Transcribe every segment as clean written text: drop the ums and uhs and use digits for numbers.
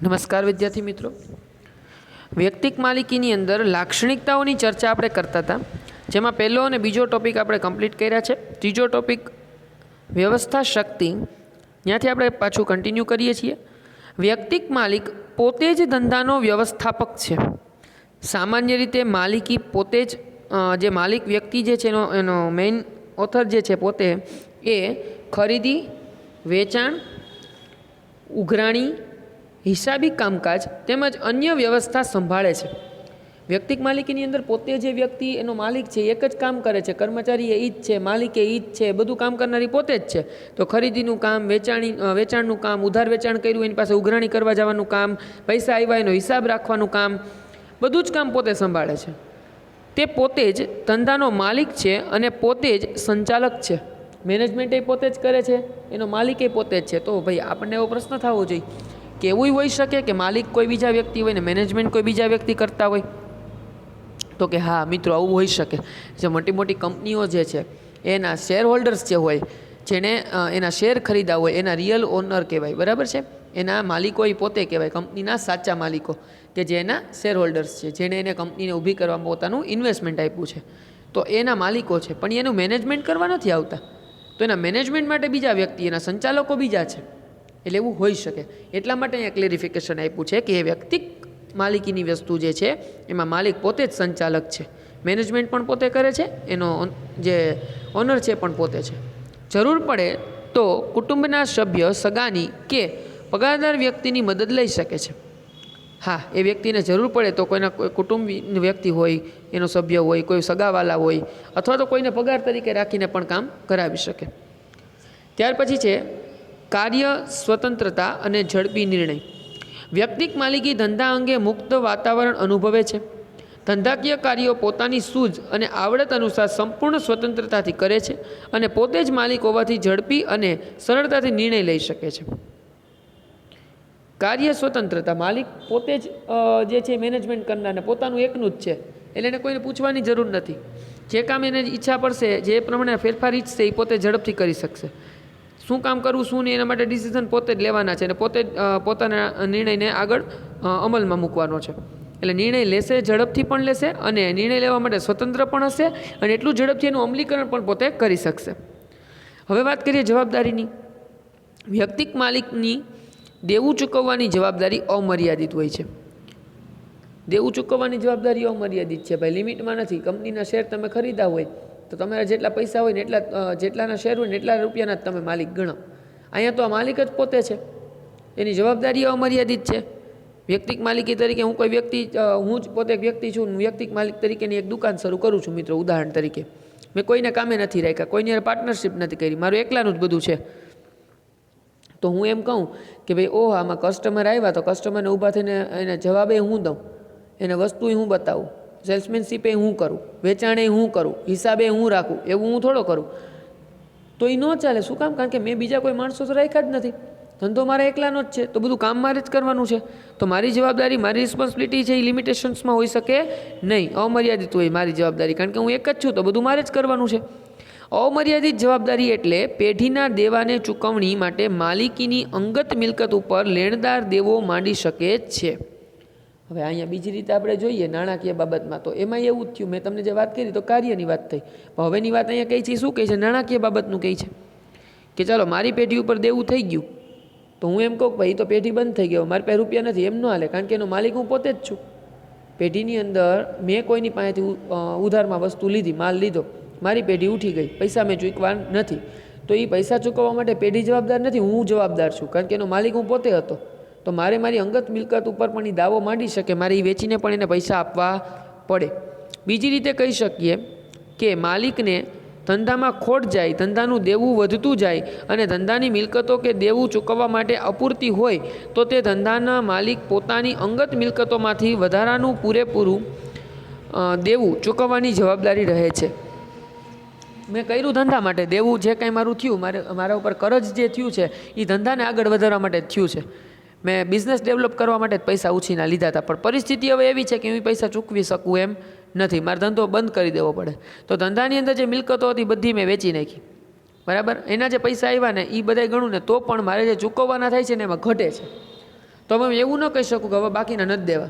નમસ્કાર વિદ્યાર્થી મિત્રો, વ્યક્તિક માલિકીની અંદર લાક્ષણિકતાઓની ચર્ચા આપણે કરતા હતા, જેમાં પહેલો અને બીજો ટોપિક આપણે કમ્પ્લીટ કર્યા છે. ત્રીજો ટોપિક વ્યવસ્થા શક્તિ, ત્યાંથી આપણે પાછું કન્ટિન્યુ કરીએ છીએ. વ્યક્તિક માલિક પોતે જ ધંધાનો વ્યવસ્થાપક છે. સામાન્ય રીતે માલિકી પોતે જ જે માલિક વ્યક્તિ જે છે એનો મેઇન ઓથર જે છે પોતે એ ખરીદી, વેચાણ, ઉઘરાણી, હિસાબી કામકાજ તેમજ અન્ય વ્યવસ્થા સંભાળે છે. વ્યક્તિક માલિકીની અંદર પોતે જે વ્યક્તિ એનો માલિક છે એક જ કામ કરે છે, કર્મચારી એ જ છે, માલિક એ જ છે, બધું કામ કરનારી પોતે જ છે. તો ખરીદીનું કામ, વેચાણનું કામ, ઉધાર વેચાણ કર્યું એની પાસે ઉઘરાણી કરવા જવાનું કામ, પૈસા આવ્યા એનો હિસાબ રાખવાનું કામ, બધું જ કામ પોતે સંભાળે છે. તે પોતે જ ધંધાનો માલિક છે અને પોતે જ સંચાલક છે. મેનેજમેન્ટ એ પોતે જ કરે છે, એનો માલિક એ પોતે જ છે. તો ભાઈ આપણને એવો પ્રશ્ન થવો જોઈએ કે એવું હોઈ શકે કે માલિક કોઈ બીજા વ્યક્તિ હોય ને મેનેજમેન્ટ કોઈ બીજા વ્યક્તિ કરતા હોય? તો કે હા મિત્રો, આવું હોઈ શકે. જે મોટી મોટી કંપનીઓ જે છે એના શેર હોલ્ડર્સ જે હોય, જેણે એના શેર ખરીદા હોય એના રિયલ ઓનર કહેવાય, બરાબર છે? એના માલિકો એ પોતે કહેવાય, કંપનીના સાચા માલિકો, કે જે એના શેર હોલ્ડર્સ છે, જેણે એને કંપનીને ઊભી કરવામાં પોતાનું ઇન્વેસ્ટમેન્ટ આપ્યું છે. તો એના માલિકો છે, પણ એનું મેનેજમેન્ટ કરવા નથી આવતા. તો એના મેનેજમેન્ટ માટે બીજા વ્યક્તિ, એના સંચાલકો બીજા છે. એટલે એવું હોઈ શકે. એટલા માટે અહીંયા ક્લેરિફિકેશન આપ્યું છે કે એ વ્યક્તિક માલિકીની વસ્તુ જે છે એમાં માલિક પોતે જ સંચાલક છે, મેનેજમેન્ટ પણ પોતે કરે છે, એનો જે ઓનર છે પણ પોતે છે. જરૂર પડે તો કુટુંબના સભ્ય, સગાની કે પગારદાર વ્યક્તિની મદદ લઈ શકે છે. હા, એ વ્યક્તિને જરૂર પડે તો કોઈના કુટુંબી વ્યક્તિ હોય, એનો સભ્ય હોય, કોઈ સગાવાલા હોય, અથવા તો કોઈને પગાર તરીકે રાખીને પણ કામ કરાવી શકે. ત્યાર પછી છે કાર્ય સ્વતંત્રતા અને ઝડપી નિર્ણય. વ્યક્તિક માલિકી ધંધા અંગે મુક્ત વાતાવરણ અનુભવે છે. ધંધાકીય કાર્યો પોતાની સૂઝ અને આવડત અનુસાર સંપૂર્ણ સ્વતંત્રતાથી કરે છે અને પોતે જ માલિક હોવાથી ઝડપી અને સરળતાથી નિર્ણય લઈ શકે છે. કાર્ય સ્વતંત્રતા, માલિક પોતે જ જે છે મેનેજમેન્ટ કરનારને પોતાનું એકનું જ છે, એટલે એને કોઈને પૂછવાની જરૂર નથી. જે કામ એને ઈચ્છા પડશે, જે પ્રમાણે ફેરફાર ઈચ્છશે એ પોતે ઝડપથી કરી શકશે. શું કામ કરવું, શું નહીં, એના માટે ડિસિઝન પોતે જ લેવાના છે અને પોતે જ પોતાના નિર્ણયને આગળ અમલમાં મૂકવાનો છે. એટલે નિર્ણય લેશે, ઝડપથી પણ લેશે અને નિર્ણય લેવા માટે સ્વતંત્ર પણ હશે અને એટલું ઝડપથી એનું અમલીકરણ પણ પોતે કરી શકશે. હવે વાત કરીએ જવાબદારીની. વ્યક્તિક માલિકની દેવું ચૂકવવાની જવાબદારી અમર્યાદિત હોય છે. દેવું ચૂકવવાની જવાબદારી અમર્યાદિત છે ભાઈ, લિમિટમાં નથી. કંપનીના શેર તમે ખરીદા હોય તો તમારા જેટલા પૈસા હોય ને જેટલાના શેર હોય ને એટલા રૂપિયાના જ તમે માલિક ગણો. અહીંયા તો આ માલિક જ પોતે છે, એની જવાબદારી અમર્યાદિત છે. વ્યક્તિક માલિકી તરીકે હું કોઈ વ્યક્તિ, હું જ પોતે એક વ્યક્તિ છું, વ્યક્તિક માલિક તરીકેની એક દુકાન શરૂ કરું છું મિત્રો, ઉદાહરણ તરીકે. મેં કોઈને કામે નથી રાખ્યા, કોઈની પાર્ટનરશિપ નથી કરી, મારું એકલાનું જ બધું છે. તો હું એમ કહું કે ભાઈ ઓહ, આમાં કસ્ટમર આવ્યા તો કસ્ટમરને ઊભા થઈને એને જવાબે હું દઉં, એને વસ્તુએ હું બતાવું, સેલ્સમેનશીપે હું કરું, વેચાણે હું કરું, હિસાબે હું રાખું, એવું હું થોડો કરું. તો એ ન ચાલે. શું કામ? કારણ કે મેં બીજા કોઈ માણસો તો રાખ્યા જ નથી, ધંધો મારા એકલાનો જ છે, તો બધું કામ મારે જ કરવાનું છે. તો મારી જવાબદારી, મારી રિસ્પોન્સિબિલિટી છે એ લિમિટેશન્સમાં હોઈ શકે નહીં, અમર્યાદિત હોય મારી જવાબદારી, કારણ કે હું એક જ છું તો બધું મારે જ કરવાનું છે. અમર્યાદિત જવાબદારી એટલે પેઢીના દેવાને ચૂકવણી માટે માલિકીની અંગત મિલકત ઉપર લેણદાર દેવો માંડી શકે છે. હવે અહીંયા બીજી રીતે આપણે જોઈએ નાણાકીય બાબતમાં, તો એમાં એવું જ થયું. મેં તમને જે વાત કરી તો કાર્યની વાત થઈ, પણ હવેની વાત અહીંયા કઈ છે, શું કહે છે? નાણાકીય બાબતનું કહે છે કે ચાલો મારી પેઢી ઉપર દેવું થઈ ગયું, તો હું એમ કહું કે ભાઈ તો પેઢી બંધ થઈ ગયો, મારી પાસે રૂપિયા નથી, એમ ન હાલે, કારણ કે એનો માલિક હું પોતે જ છું. પેઢીની અંદર મેં કોઈની પાસેથી ઉધારમાં વસ્તુ લીધી, માલ લીધો, મારી પેઢી ઉઠી ગઈ, પૈસા મેં ચૂકવા નથી, તો એ પૈસા ચૂકવવા માટે પેઢી જવાબદાર નથી, હું જવાબદાર છું, કારણ કે એનો માલિક હું પોતે હતો. તો મારે મારી અંગત મિલકત ઉપર પણ એ દાવો માંડી શકે, મારે એ વેચીને પણ એને પૈસા આપવા પડે. બીજી રીતે કહી શકીએ કે માલિકને ધંધામાં ખોટ જાય, ધંધાનું દેવું વધતું જાય અને ધંધાની મિલકતો કે દેવું ચૂકવવા માટે અપૂરતી હોય તો તે ધંધાના માલિક પોતાની અંગત મિલકતોમાંથી વધારાનું પૂરેપૂરું દેવું ચૂકવવાની જવાબદારી રહે છે. મેં કર્યું ધંધા માટે, દેવું જે કાંઈ મારું થયું, મારા ઉપર કરજ જે થયું છે એ ધંધાને આગળ વધારવા માટે જ થયું છે. મેં બિઝનેસ ડેવલપ કરવા માટે જ પૈસા ઉછીના લીધા હતા, પણ પરિસ્થિતિ હવે એવી છે કે હું પૈસા ચૂકવી શકું એમ નથી, મારે ધંધો બંધ કરી દેવો પડે. તો ધંધાની અંદર જે મિલકતો હતી બધી મેં વેચી નાખી, બરાબર. એના જે પૈસા આવ્યા ને એ બધા ગણું ને તો પણ મારે જે ચૂકવવાના થાય છે ને એમાં ઘટે છે. તો હવે એવું ન કહી શકું કે હવે બાકીના નથી દેવા.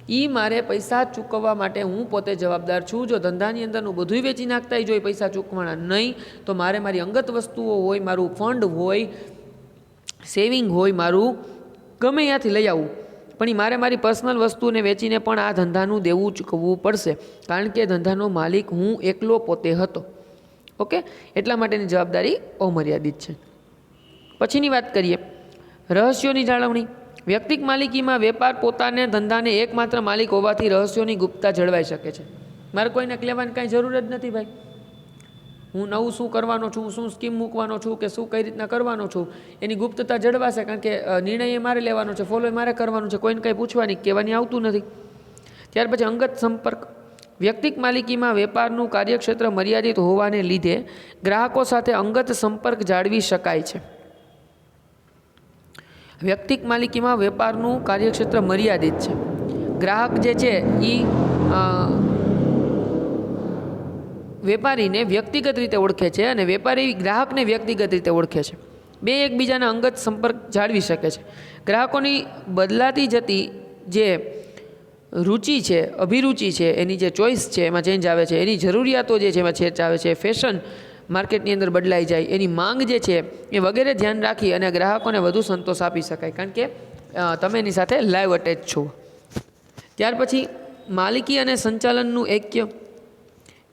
એ મારે પૈસા ચૂકવવા માટે હું પોતે જવાબદાર છું. જો ધંધાની અંદરનું બધું વેચી નાખતા જો પૈસા ચૂકવાના નહીં, તો મારે મારી અંગત વસ્તુઓ હોય, મારું ફંડ હોય, સેવિંગ હોય, મારું ગમે ત્યાંથી લઈ આવવું, પણ એ મારે મારી પર્સનલ વસ્તુને વેચીને પણ આ ધંધાનું દેવું ચૂકવવું પડશે, કારણ કે ધંધાનો માલિક હું એકલો પોતે હતો. ઓકે, એટલા માટેની જવાબદારી અમર્યાદિત છે. પછીની વાત કરીએ રહસ્યોની જાળવણી. વ્યક્તિક માલિકીમાં વેપાર પોતાને ધંધાને એકમાત્ર માલિક હોવાથી રહસ્યોની ગુપ્તતા જળવાઈ શકે છે. મારે કોઈને કહેવાની કાંઈ જરૂર જ નથી ભાઈ. હું નવું શું કરવાનો છું, શું સ્કીમ મૂકવાનો છું કે શું કઈ રીતના કરવાનો છું, એની ગુપ્તતા જળવાશે, કારણ કે નિર્ણય એ મારે લેવાનો છે, ફોલો એ મારે કરવાનું છે, કોઈને કંઈ પૂછવાની કહેવાની આવતું નથી. ત્યાર પછી અંગત સંપર્ક. વ્યક્તિક માલિકીમાં વેપારનું કાર્યક્ષેત્ર મર્યાદિત હોવાને લીધે ગ્રાહકો સાથે અંગત સંપર્ક જાળવી શકાય છે. વ્યક્તિક માલિકીમાં વેપારનું કાર્યક્ષેત્ર મર્યાદિત છે. ગ્રાહક જે છે એ વેપારીને વ્યક્તિગત રીતે ઓળખે છે અને વેપારી ગ્રાહકને વ્યક્તિગત રીતે ઓળખે છે. બે એકબીજાના અંગત સંપર્ક જાળવી શકે છે. ગ્રાહકોની બદલાતી જતી જે રુચિ છે, અભિરુચિ છે, એની જે ચોઈસ છે એમાં ચેન્જ આવે છે, એની જરૂરિયાતો જે છે એમાં ચેન્જ આવે છે, ફેશન માર્કેટની અંદર બદલાઈ જાય, એની માંગ જે છે એ વગેરે ધ્યાન રાખી અને ગ્રાહકોને વધુ સંતોષ આપી શકાય, કારણ કે તમે એની સાથે લાઈવ અટેચ છો. ત્યાર પછી માલિકી અને સંચાલનનું ઐક્ય.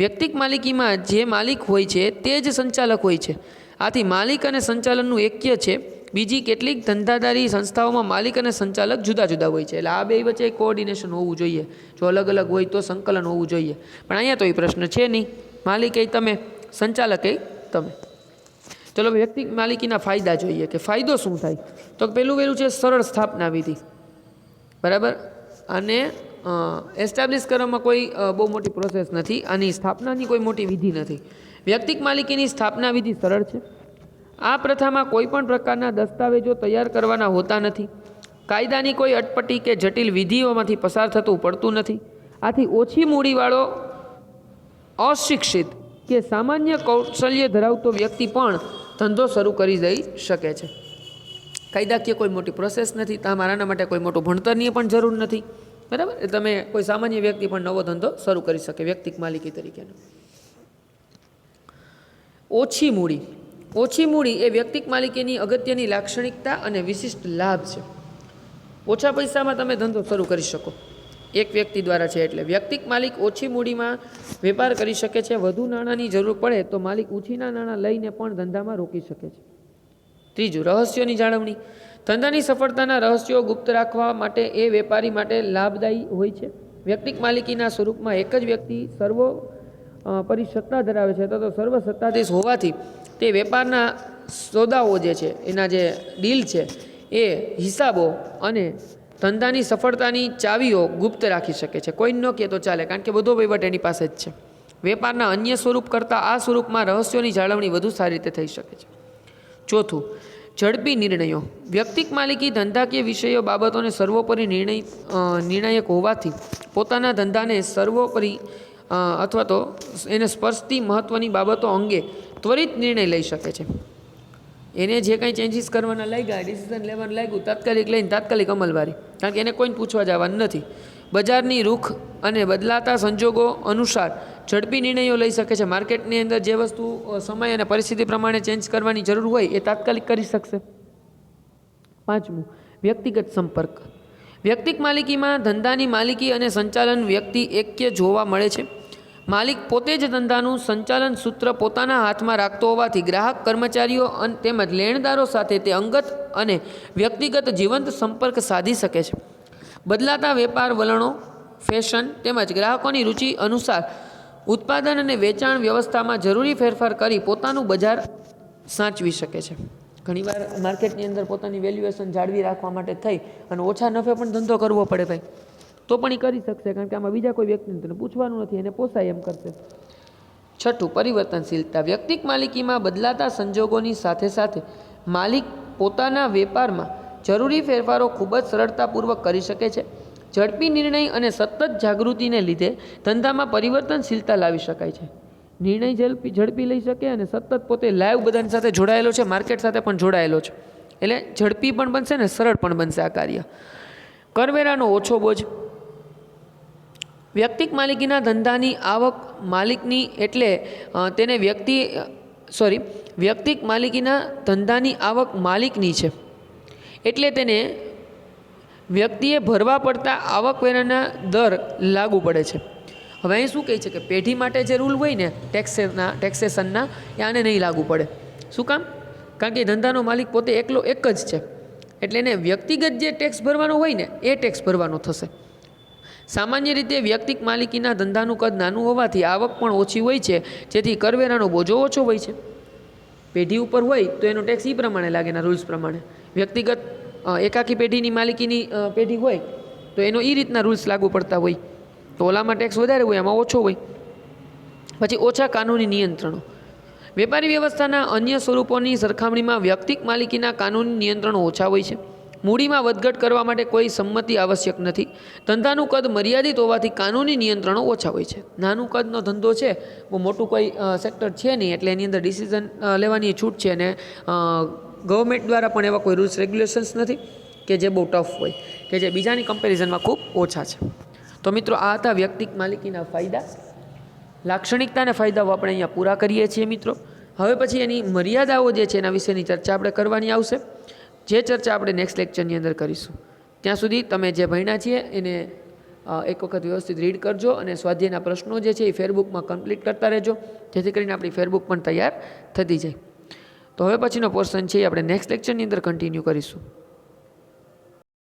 વ્યક્તિક માલિકીમાં જે માલિક હોય છે તે જ સંચાલક હોય છે. આથી માલિક અને સંચાલનનું ઐક્ય છે. બીજી કેટલીક ધંધાદારી સંસ્થાઓમાં માલિક અને સંચાલક જુદા જુદા હોય છે, એટલે આ બે વચ્ચે કોઓર્ડિનેશન હોવું જોઈએ. જો અલગ અલગ હોય તો સંકલન હોવું જોઈએ, પણ અહીંયા તો એ પ્રશ્ન છે નહીં. માલિક એ તમે, સંચાલક એ તમે. ચલો વ્યક્તિક માલિકીના ફાયદા જોઈએ કે ફાયદો શું થાય. તો પહેલું છે સરળ સ્થાપના વિધિ. બરાબર, અને એસ્ટાબ્લિશ કરવામાં કોઈ બહુ મોટી પ્રોસેસ નથી, આની સ્થાપનાની કોઈ મોટી વિધિ નથી. વ્યક્તિક માલિકીની સ્થાપના વિધિ સરળ છે. આ પ્રથામાં કોઈ પણ પ્રકારના દસ્તાવેજો તૈયાર કરવાના હોતા નથી. કાયદાની કોઈ અટપટી કે જટિલ વિધિઓમાંથી પસાર થતું પડતું નથી. આથી ઓછી મૂડીવાળો, અશિક્ષિત કે સામાન્ય કૌશલ્ય ધરાવતો વ્યક્તિ પણ ધંધો શરૂ કરી દઈ શકે છે. કાયદાકીય કોઈ મોટી પ્રોસેસ નથી, તમારાના માટે કોઈ મોટું ભણતરની પણ જરૂર નથી. બરાબર, તમે કોઈ સામાન્ય વ્યક્તિ પણ નવો ધંધો શરૂ કરી શકે વ્યક્તિક માલિકી તરીકેનો. ઓછી મૂડી. ઓછી મૂડી એ વ્યક્તિક માલિકીની અગત્યની લાક્ષણિકતા અને વિશિષ્ટ લાભ છે. ઓછા પૈસામાં તમે ધંધો શરૂ કરી શકો, એક વ્યક્તિ દ્વારા છે, એટલે વ્યક્તિક માલિક ઓછી મૂડીમાં વેપાર કરી શકે છે. વધુ નાણાંની જરૂર પડે તો માલિક ઓછીના નાણાં લઈને પણ ધંધામાં રોકી શકે છે. ત્રીજું, રહસ્યોની જાળવણી. ધંધાની સફળતાના રહસ્યો ગુપ્ત રાખવા માટે એ વેપારી માટે લાભદાયી હોય છે. વ્યક્તિક માલિકીના સ્વરૂપમાં એક જ વ્યક્તિ સર્વોપરી સત્તા ધરાવે છે, તો સર્વસત્તાધીશ હોવાથી તે વેપારના સોદાઓ જે છે, એના જે ડીલ છે, એ હિસાબો અને ધંધાની સફળતાની ચાવીઓ ગુપ્ત રાખી શકે છે. કોઈ ન કહે તો ચાલે, કારણ કે બધો વહીવટ એની પાસે જ છે. વેપારના અન્ય સ્વરૂપ કરતાં આ સ્વરૂપમાં રહસ્યોની જાળવણી વધુ સારી રીતે થઈ શકે છે. ચોથું, ઝડપી નિર્ણયો. વ્યક્તિક માલિકી ધંધાકીય વિષયો બાબતોને સર્વોપરી નિર્ણાયક હોવાથી પોતાના ધંધાને સર્વોપરી અથવા તો એને સ્પર્શતી મહત્ત્વની બાબતો અંગે ત્વરિત નિર્ણય લઈ શકે છે. એને જે કંઈ ચેન્જીસ કરવાના લાગ્યા, ડિસિઝન લેવાનું લાગ્યું, તાત્કાલિક લઈને તાત્કાલિક અમલવારી, કારણ કે એને કોઈને પૂછવા જવાનું નથી. બજારની રૂખ અને બદલાતા સંજોગો અનુસાર ઝડપી નિર્ણયો લઈ શકે છે. માર્કેટની અંદર જે વસ્તુ સમય અને પરિસ્થિતિ પ્રમાણે ચેન્જ કરવાની જરૂર હોય એ તાત્કાલિક કરી શકશે. પાંચમું, વ્યક્તિગત સંપર્ક. વ્યક્તિક માલિકીમાં ધંધાની માલિકી અને સંચાલન વ્યક્તિ ઐક્ય જોવા મળે છે. માલિક પોતે જ ધંધાનું સંચાલન સૂત્ર પોતાના હાથમાં રાખતો હોવાથી ગ્રાહક, કર્મચારીઓ તેમજ લેણદારો સાથે તે અંગત અને વ્યક્તિગત જીવંત સંપર્ક સાધી શકે છે. બદલાતા વેપાર વલણો, ફેશન તેમજ ગ્રાહકોની રુચિ અનુસાર ઉત્પાદન અને વેચાણ વ્યવસ્થામાં જરૂરી ફેરફાર કરી પોતાનું બજાર સાચવી શકે છે. ઘણીવાર માર્કેટની અંદર પોતાની વેલ્યુએશન જાળવી રાખવા માટે થઈ અને ઓછા નફે પણ ધંધો કરવો પડે ભાઈ, તો પણ એ કરી શકશે, કારણ કે આમાં બીજા કોઈ વ્યક્તિને તેને પૂછવાનું નથી, એને પોસાય એમ કરશે. છઠ્ઠું, પરિવર્તનશીલતા. વ્યક્તિક માલિકીમાં બદલાતા સંજોગોની સાથે સાથે માલિક પોતાના વેપારમાં જરૂરી ફેરફારો ખૂબ જ સરળતાપૂર્વક કરી શકે છે. ઝડપી નિર્ણય અને સતત જાગૃતિને લીધે ધંધામાં પરિવર્તનશીલતા લાવી શકાય છે. નિર્ણય ઝડપી લઈ શકે અને સતત પોતે લાઈવ બધાની સાથે જોડાયેલો છે, માર્કેટ સાથે પણ જોડાયેલો છે. એટલે ઝડપી પણ બનશે ને સરળ પણ બનશે આ કાર્ય. કરવેરાનો ઓછો બોજ. વ્યક્તિક માલિકીના ધંધાની આવક માલિકની એટલે તેને વ્યક્તિક માલિકીના ધંધાની આવક માલિકની છે એટલે તેને વ્યક્તિએ ભરવા પડતા આવકવેરાના દર લાગુ પડે છે. હવે અહીં શું કહે છે કે પેઢી માટે જે રૂલ હોય ને ટેક્સેશનના એ આને નહીં લાગુ પડે. શું કામ? કારણ કે ધંધાનો માલિક પોતે એકલો એક જ છે એટલે એને વ્યક્તિગત જે ટેક્સ ભરવાનો હોય ને એ ટેક્સ ભરવાનો થશે. સામાન્ય રીતે વ્યક્તિક માલિકીના ધંધાનું કદ નાનું હોવાથી આવક પણ ઓછી હોય છે જેથી કરવેરાનો બોજો ઓછો હોય છે. પેઢી ઉપર હોય તો એનો ટેક્સ એ પ્રમાણે લાગે એના રૂલ્સ પ્રમાણે. વ્યક્તિગત એકાકી પેઢીની માલિકીની પેઢી હોય તો એનો એ રીતના રૂલ્સ લાગુ પડતા હોય તો ઓલામાં ટેક્સ વધારે હોય, આમાં ઓછો હોય. પછી ઓછા કાનૂની નિયંત્રણો. વેપારી વ્યવસ્થાના અન્ય સ્વરૂપોની સરખામણીમાં વ્યક્તિક માલિકીના કાનૂની નિયંત્રણો ઓછા હોય છે. મૂડીમાં વધઘટ કરવા માટે કોઈ સંમતિ આવશ્યક નથી. ધંધાનું કદ મર્યાદિત હોવાથી કાનૂની નિયંત્રણો ઓછા હોય છે. નાનું કદનો ધંધો છે, બહુ મોટું કોઈ સેક્ટર છે નહીં એટલે એની અંદર ડિસિઝન લેવાની છૂટ છે અને ગવર્મેન્ટ દ્વારા પણ એવા કોઈ રૂલ્સ રેગ્યુલેશન્સ નથી કે જે બહુ ટફ હોય, કે જે બીજાની કમ્પેરિઝનમાં ખૂબ ઓછા છે. તો મિત્રો આ હતા વ્યક્તિક માલિકીના ફાયદા, લાક્ષણિકતા અને ફાયદાઓ આપણે અહીંયા પૂરા કરીએ છીએ મિત્રો. હવે પછી એની મર્યાદાઓ જે છે એના વિશેની ચર્ચા આપણે કરવાની આવશે, જે ચર્ચા આપણે નેક્સ્ટ લેક્ચરની અંદર કરીશું. ત્યાં સુધી તમે જે ભણ્યા છીએ એને એક વખત વ્યવસ્થિત રીડ કરજો અને સ્વાધ્યાયના પ્રશ્નો જે છે એ ફેરબુકમાં કમ્પ્લીટ કરતા રહેજો જેથી કરીને આપણી ફેરબુક પણ તૈયાર થતી જાય. તો હવે પછીનો પોર્શન છે એ આપણે નેક્સ્ટ લેક્ચરની અંદર કન્ટિન્યુ કરીશું.